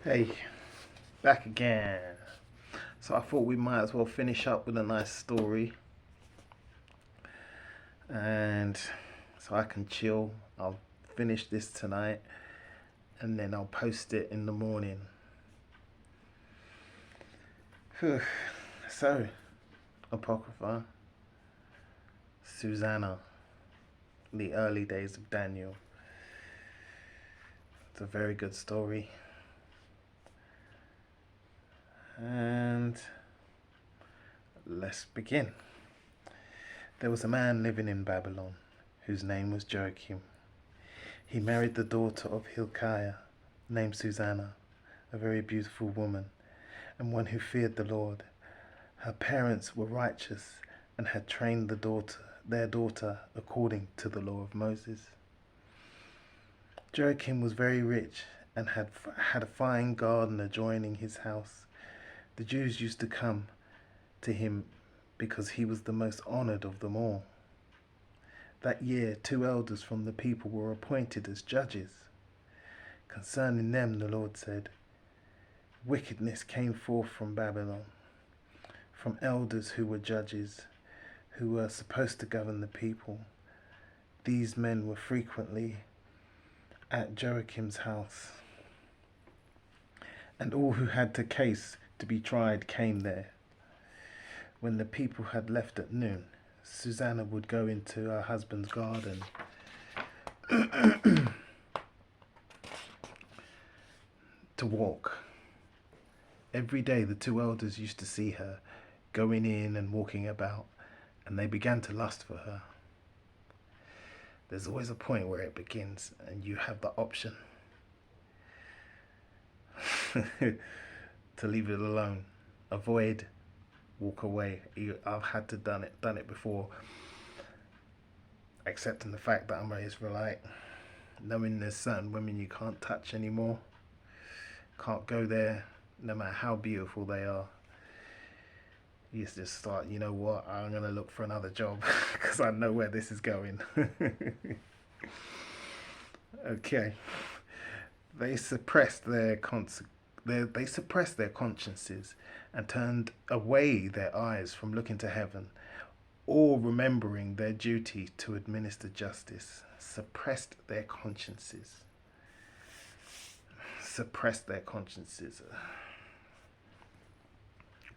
Hey, back again. So I thought we might as well finish up with a nice story. And so I can chill. I'll finish this tonight and then I'll post it in the morning. So, Apocrypha, Susanna, the early days of Daniel. It's a very good story. And let's begin. There was a man living in Babylon whose name was Joachim. He married the daughter of Hilkiah, named Susanna, a very beautiful woman, and one who feared the Lord. Her parents were righteous and had trained their daughter according to the law of Moses. Joachim was very rich and had a fine garden adjoining his house. The Jews used to come to him because he was the most honored of them all. That year, 2 elders from the people were appointed as judges. Concerning them, the Lord said, wickedness came forth from Babylon, from elders who were judges, who were supposed to govern the people. These men were frequently at Joachim's house, and all who had a case to be tried came there. When the people had left at noon, Susanna would go into her husband's garden to walk. Every day the 2 elders used to see her going in and walking about, and they began to lust for her. There's always a point where it begins and you have the option to leave it alone, avoid, walk away. I've had to done it before, accepting the fact that I'm an Israelite, knowing there's certain women you can't touch anymore, can't go there no matter how beautiful they are. You just start, you know what, I'm going to look for another job because I know where this is going. Okay. They suppressed their consciences and turned away their eyes from looking to heaven, or remembering their duty to administer justice. Suppressed their consciences. Suppressed their consciences.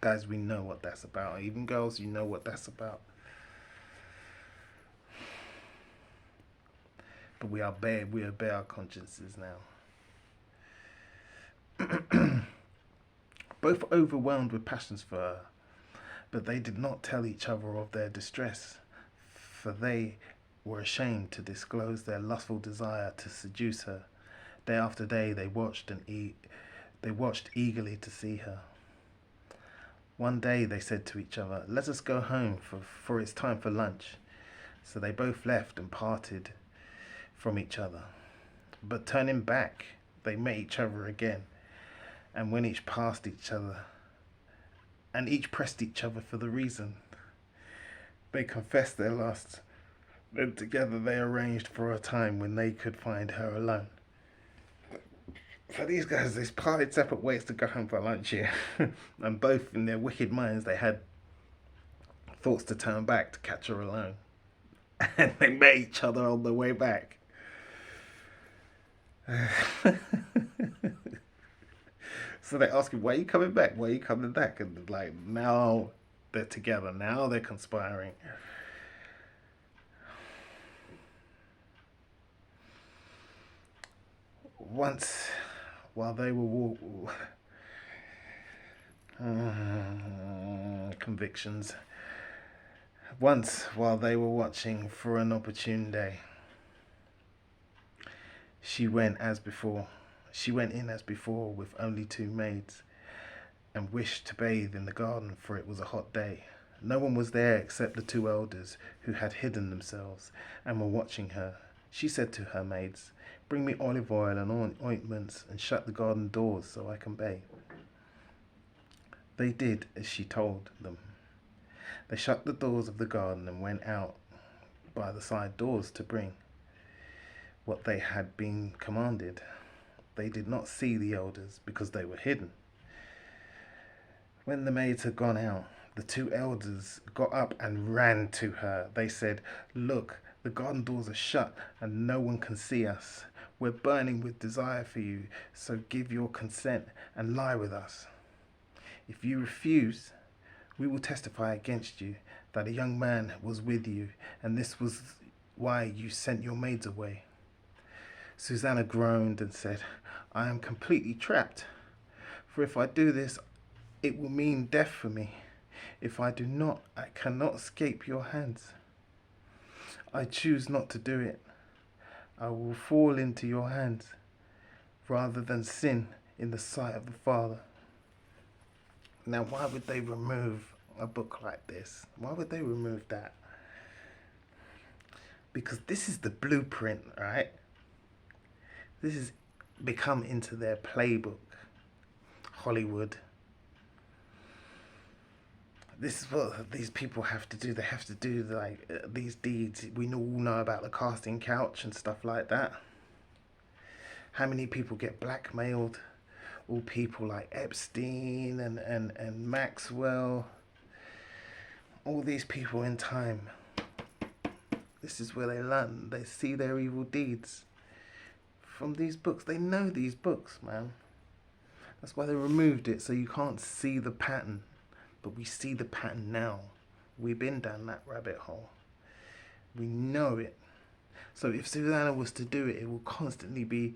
Guys, we know what that's about. Even girls, you know what that's about. But we obey our consciences now. Both overwhelmed with passions for her, but they did not tell each other of their distress, for they were ashamed to disclose their lustful desire to seduce her. Day after day they watched eagerly to see her. One day they said to each other, let us go home, for it's time for lunch. So they both left and parted from each other. But turning back, they met each other again. And when each passed each other, and each pressed each other for the reason, they confessed their lust. Then together they arranged for a time when they could find her alone. For these guys, they parted separate ways to go home for lunch here. And both in their wicked minds, they had thoughts to turn back to catch her alone. And they met each other on the way back. So they ask him, why are you coming back? Why are you coming back? And like, now they're together. Now they're conspiring. Once, while they were convictions. Once, while they were watching for an opportune day, she went in as before with only 2 maids, and wished to bathe in the garden, for it was a hot day. No one was there except the 2 elders, who had hidden themselves and were watching her. She said to her maids, bring me olive oil and ointments, and shut the garden doors so I can bathe. They did as she told them. They shut the doors of the garden and went out by the side doors to bring what they had been commanded. they did not see the elders because they were hidden. When the maids had gone out, the two elders got up and ran to her. They said, "Look, the garden doors are shut and no one can see us. We're burning with desire for you, so give your consent and lie with us. If you refuse, we will testify against you that a young man was with you, and this was why you sent your maids away." Susanna groaned and said, "I am completely trapped. For if I do this, it will mean death for me. If I do not, I cannot escape your hands. I choose not to do it. I will fall into your hands rather than sin in the sight of the Father." Now, why would they remove a book like this? Why would they remove that? Because this is the blueprint, right? This has become into their playbook. Hollywood. This is what these people have to do. They have to do these deeds. We all know about the casting couch and stuff like that. How many people get blackmailed? All people like Epstein and Maxwell. All these people in time. This is where they learn. They see their evil deeds from these books. They know these books, man. That's why they removed it, so you can't see the pattern. But we see the pattern now. We've been down that rabbit hole. We know it. So if Susanna was to do it, it will constantly be,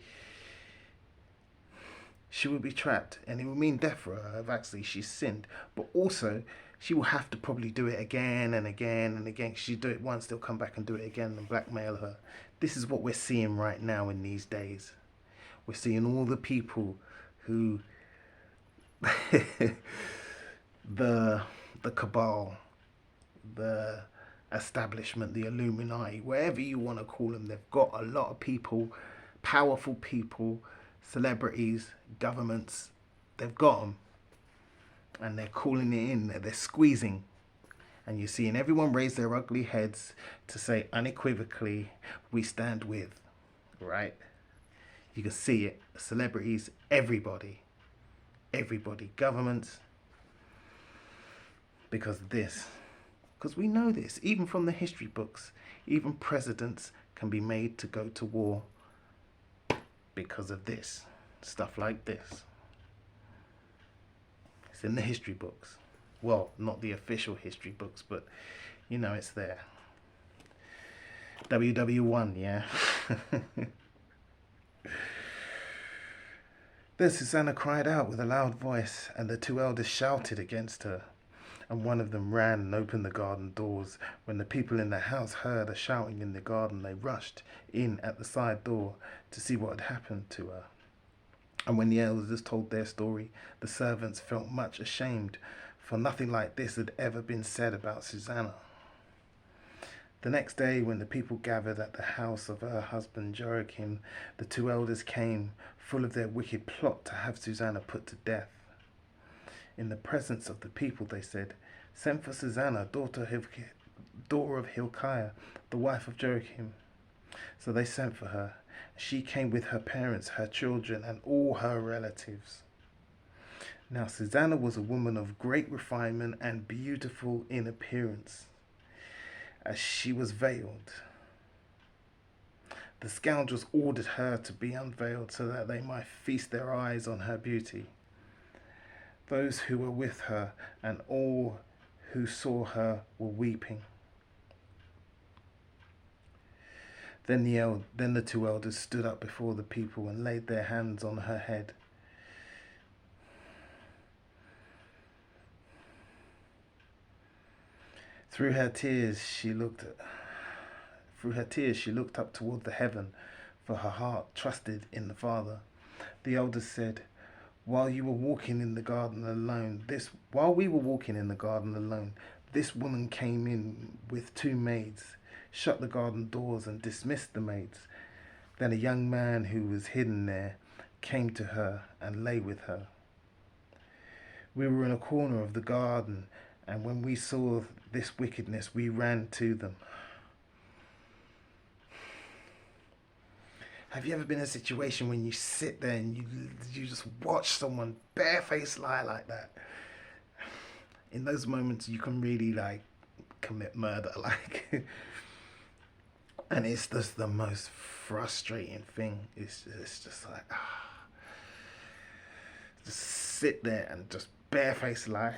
she will be trapped, and it will mean death for her if actually she's sinned. But also, she will have to probably do it again and again and again. She'll do it once, they'll come back and do it again and blackmail her. This is what we're seeing right now in these days. We're seeing all the people who the cabal, the establishment, the Illuminati, wherever you want to call them, they've got a lot of people, powerful people, celebrities, governments, they've got them. And they're calling it in, they're squeezing. And you're seeing everyone raise their ugly heads to say unequivocally, "We stand with," right? You can see it, celebrities, everybody, governments, because of this. Because we know this, even from the history books, even presidents can be made to go to war because of this, stuff like this. It's in the history books. Well, not the official history books, but you know it's there. WW1, yeah. Then Susanna cried out with a loud voice, and the two elders shouted against her. And one of them ran and opened the garden doors. When the people in the house heard a shouting in the garden, they rushed in at the side door to see what had happened to her. And when the elders told their story, the servants felt much ashamed, for nothing like this had ever been said about Susanna. The next day, when the people gathered at the house of her husband Joachim, the two elders came, full of their wicked plot to have Susanna put to death. In the presence of the people, they said, "Send for Susanna, daughter of Hilkiah, the wife of Joachim." So they sent for her. She came with her parents, her children, and all her relatives. Now Susanna was a woman of great refinement and beautiful in appearance, as she was veiled. The scoundrels ordered her to be unveiled so that they might feast their eyes on her beauty. Those who were with her and all who saw her were weeping. Then the two elders stood up before the people and laid their hands on her head. Through her tears she looked up toward the heaven, for her heart trusted in the Father. The elders said, While we were walking in the garden alone, this woman came in with two maids, shut the garden doors and dismissed the maids. Then a young man who was hidden there came to her and lay with her. We were in a corner of the garden, and when we saw this wickedness, we ran to them. Have you ever been in a situation when you sit there and you just watch someone barefaced lie like that? In those moments, you can really like commit murder, like, and it's just the most frustrating thing. It's just like, just sit there and just barefaced lie.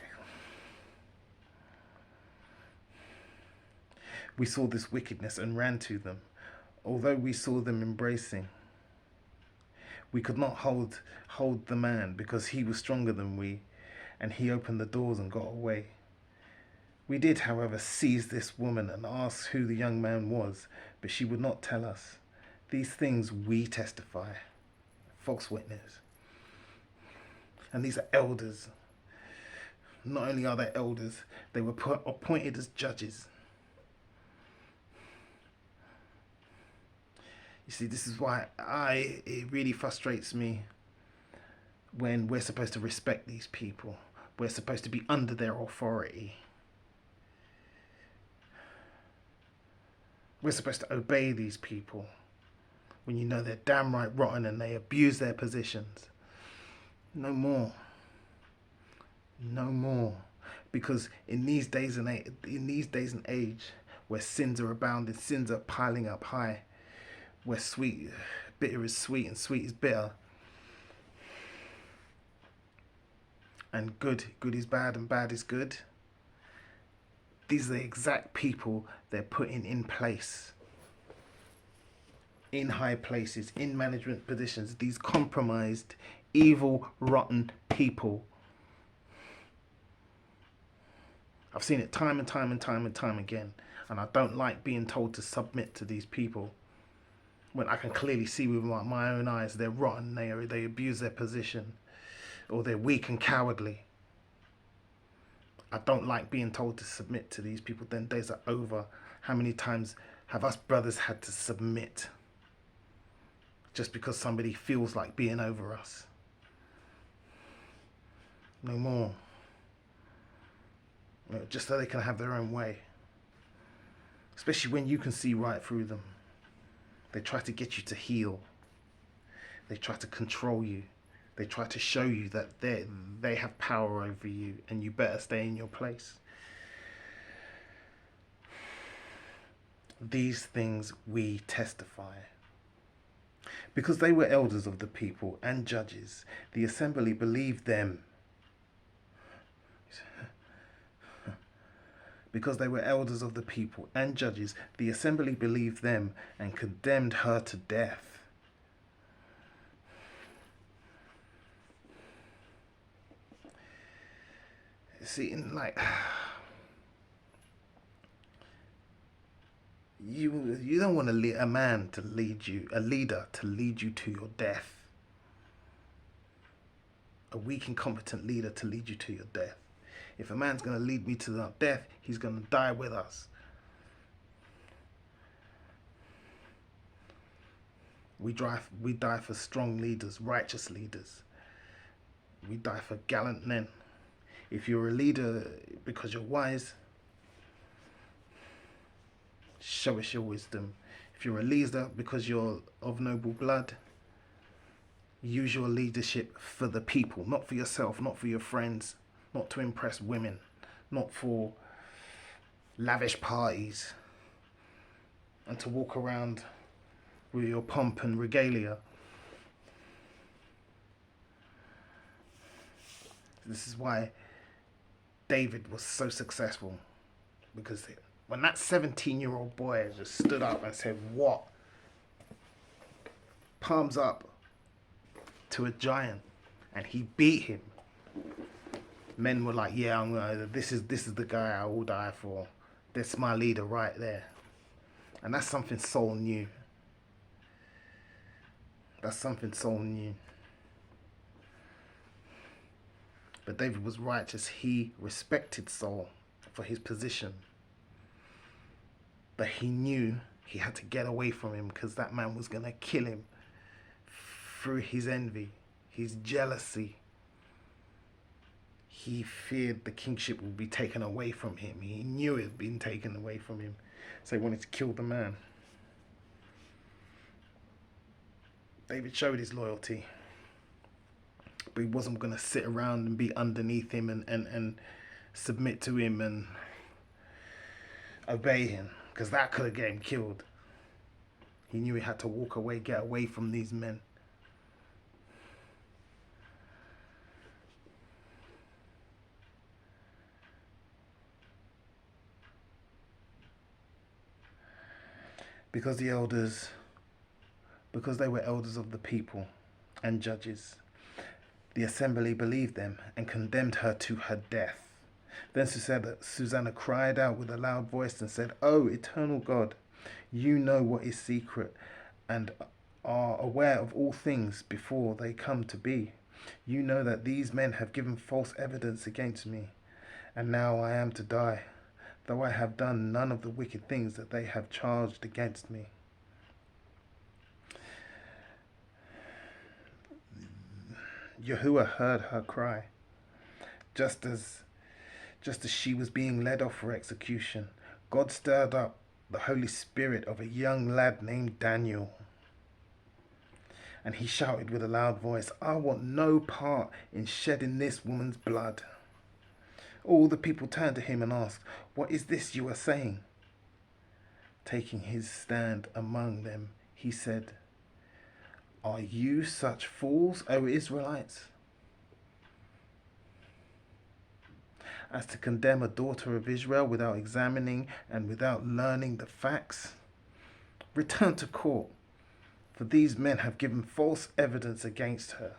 We saw this wickedness and ran to them. Although we saw them embracing, we could not hold the man because he was stronger than we, and he opened the doors and got away. We did, however, seize this woman and ask who the young man was, but she would not tell us. These things we testify. False witness. And these are elders. Not only are they elders, they were appointed as judges. You see, this is why it really frustrates me when we're supposed to respect these people. We're supposed to be under their authority. We're supposed to obey these people when you know they're damn right rotten and they abuse their positions. No more. No more. Because in these days and age, where sins are abounding, sins are piling up high, where bitter is sweet and sweet is bitter, and good is bad and bad is good. These are the exact people they're putting in place, in high places, in management positions. These compromised, evil, rotten people. I've seen it time and time and time and time again, and I don't like being told to submit to these people when I can clearly see with my own eyes they're rotten, they abuse their position, or they're weak and cowardly. I don't like being told to submit to these people. Then days are over. How many times have us brothers had to submit just because somebody feels like being over us? No more. Just so they can have their own way. Especially when you can see right through them. They try to get you to heel. They try to control you. They try to show you that they have power over you and you better stay in your place. These things we testify. Because they were elders of the people and judges, the assembly believed them. Because they were elders of the people and judges, the assembly believed them and condemned her to death. See, like, you don't want a man to lead you, a leader to lead you to your death. A weak, incompetent leader to lead you to your death. If a man's going to lead me to our death, he's going to die with us. We die for strong leaders, righteous leaders. We die for gallant men. If you're a leader because you're wise, show us your wisdom. If you're a leader because you're of noble blood, use your leadership for the people, not for yourself, not for your friends, not to impress women, not for lavish parties, and to walk around with your pomp and regalia. This is why David was so successful, because when that 17-year-old boy just stood up and said, "What?" Palms up to a giant, and he beat him. Men were like, "Yeah, this is the guy I will die for. That's my leader right there." And that's something Saul knew. That's something Saul knew. But David was righteous. He respected Saul for his position. But he knew he had to get away from him because that man was going to kill him through his envy, his jealousy. He feared the kingship would be taken away from him. He knew it had been taken away from him. So he wanted to kill the man. David showed his loyalty, but he wasn't going to sit around and be underneath him and submit to him and obey him, because that could have got him killed. He knew he had to walk away, get away from these men. Because they were elders of the people and judges, the assembly believed them and condemned her to her death. Then Susanna cried out with a loud voice and said, "O eternal God, you know what is secret and are aware of all things before they come to be. You know that these men have given false evidence against me, and now I am to die, though I have done none of the wicked things that they have charged against me." Yahuwah heard her cry, just as she was being led off for execution. God stirred up the Holy Spirit of a young lad named Daniel, and he shouted with a loud voice, "I want no part in shedding this woman's blood." All the people turned to him and asked, "What is this you are saying?" Taking his stand among them, he said, "Are you such fools, O Israelites, as to condemn a daughter of Israel without examining and without learning the facts? Return to court, for these men have given false evidence against her."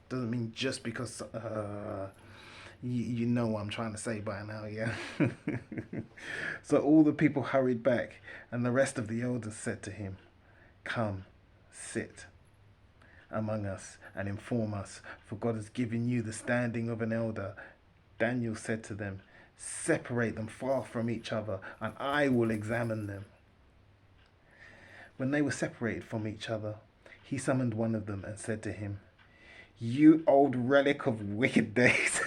Doesn't mean just because you know what I'm trying to say by now, yeah? So all the people hurried back, and the rest of the elders said to him, "Come, sit among us and inform us, for God has given you the standing of an elder." Daniel said to them, "Separate them far from each other, and I will examine them." When they were separated from each other, he summoned one of them and said to him, "You old relic of wicked days."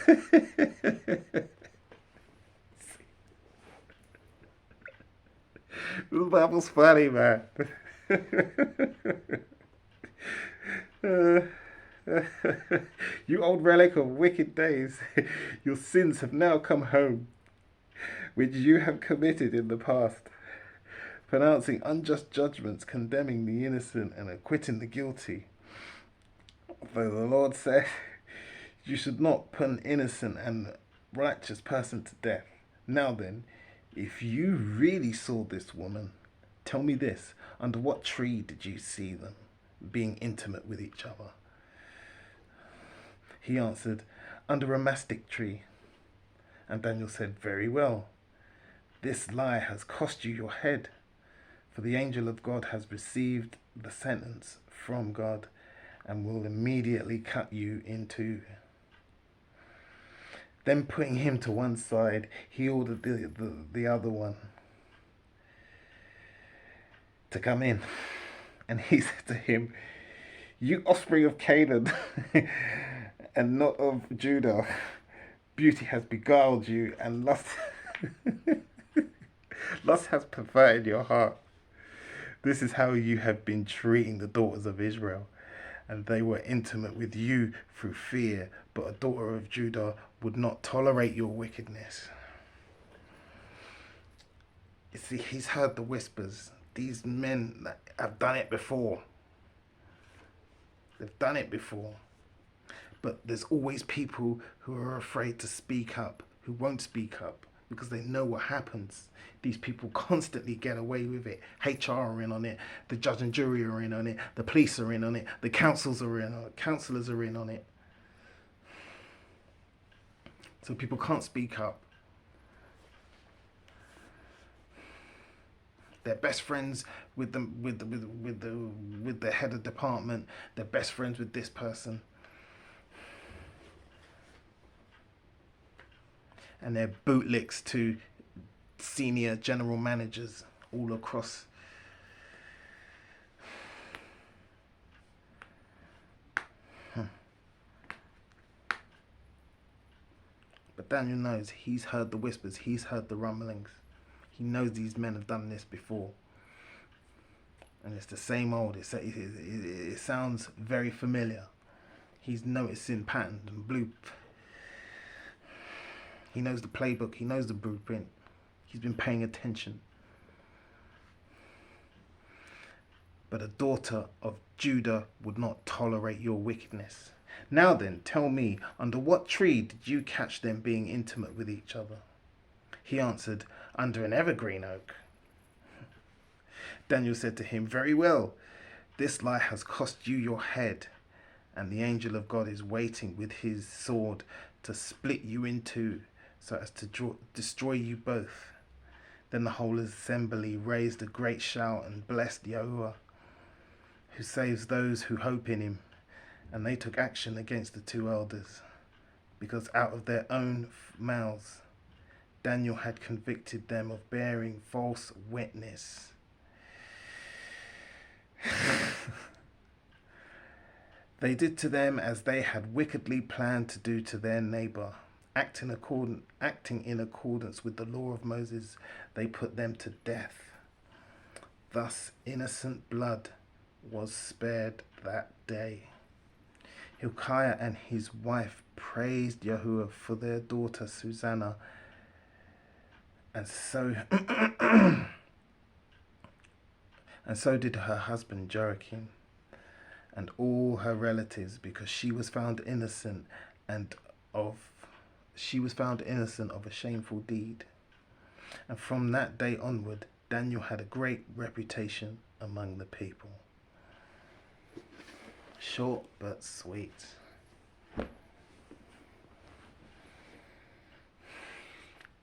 That was funny, man. You old relic of wicked days, your sins have now come home, which you have committed in the past, pronouncing unjust judgments, condemning the innocent and acquitting the guilty. For the Lord said, "You should not put an innocent and righteous person to death." Now then, if you really saw this woman, tell me this: under what tree did you see them being intimate with each other? He answered, "Under a mastic tree." And Daniel said, "Very well. This lie has cost you your head, for the angel of God has received the sentence from God and will immediately cut you in two." Then putting him to one side, he ordered the other one to come in. And he said to him, "You offspring of Canaan and not of Judah, beauty has beguiled you, and lust lust has perverted your heart. This is how you have been treating the daughters of Israel, and they were intimate with you through fear, but a daughter of Judah would not tolerate your wickedness." You see, he's heard the whispers. These men have done it before. They've done it before. But there's always people who are afraid to speak up, who won't speak up, because they know what happens. These people constantly get away with it. HR are in on it, the judge and jury are in on it, the police are in on it, the councils are in on it, councillors are in on it. So people can't speak up. They're best friends with the head of department. They're best friends with this person. And they're bootlicks to senior general managers all across. But Daniel knows, he's heard the whispers, he's heard the rumblings. He knows these men have done this before. And it's the same old, it sounds very familiar. He's noticing patterns and he knows the playbook, he knows the blueprint. He's been paying attention. But a daughter of Judah would not tolerate your wickedness. Now then, tell me, under what tree did you catch them being intimate with each other? He answered, under an evergreen oak. Daniel said to him, very well, this lie has cost you your head, and the angel of God is waiting with his sword to split you in two, so as to destroy you both. Then the whole assembly raised a great shout and blessed Yahuwah, who saves those who hope in him. And they took action against the two elders, because out of their own mouths Daniel had convicted them of bearing false witness. They did to them as they had wickedly planned to do to their neighbor. Acting in accordance with the law of Moses, they put them to death. Thus innocent blood was spared that day. Hilkiah and his wife praised Yahuwah for their daughter Susanna, and so did her husband Joachim and all her relatives, because she was found innocent of a shameful deed. And from that day onward, Daniel had a great reputation among the people. Short but sweet.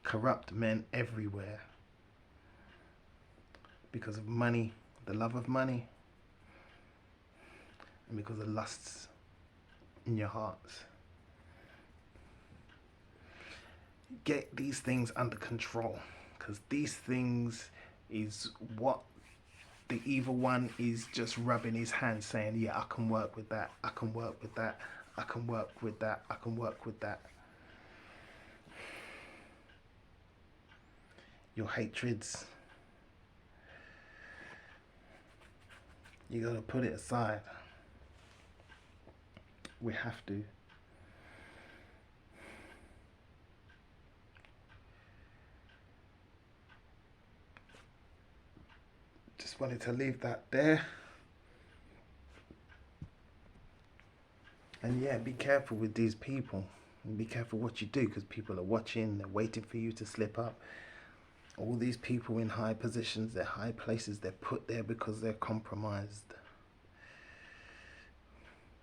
Corrupt men everywhere because of money, the love of money, and because of lusts in your hearts. Get these things under control, because these things is what the evil one is just rubbing his hands saying, yeah, I can work with that, I can work with that, I can work with that, I can work with that. Your hatreds, you gotta put it aside. We have to. Just wanted to leave that there. And yeah, be careful with these people. And be careful what you do, because people are watching, they're waiting for you to slip up. All these people in high positions, they're high places, they're put there because they're compromised.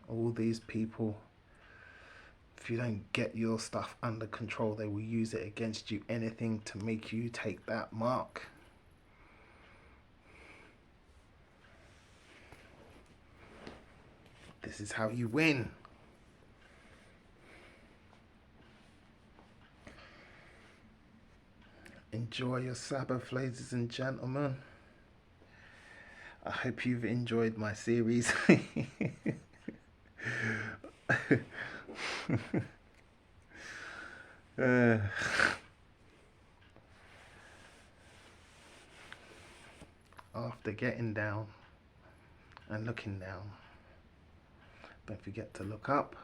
All these people, if you don't get your stuff under control, they will use it against you. Anything to make you take that mark. This is how you win. Enjoy your Sabbath, ladies and gentlemen. I hope you've enjoyed my series. After getting down and looking down, don't forget to look up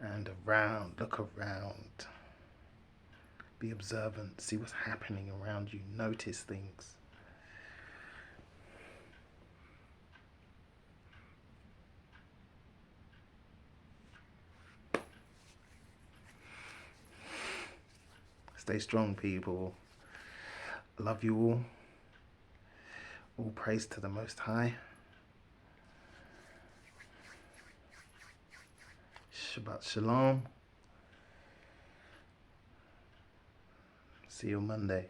and around, look around. Be observant, see what's happening around you, notice things. Stay strong, people. I love you all. All praise to the Most High. Shabbat Shalom. See you Monday.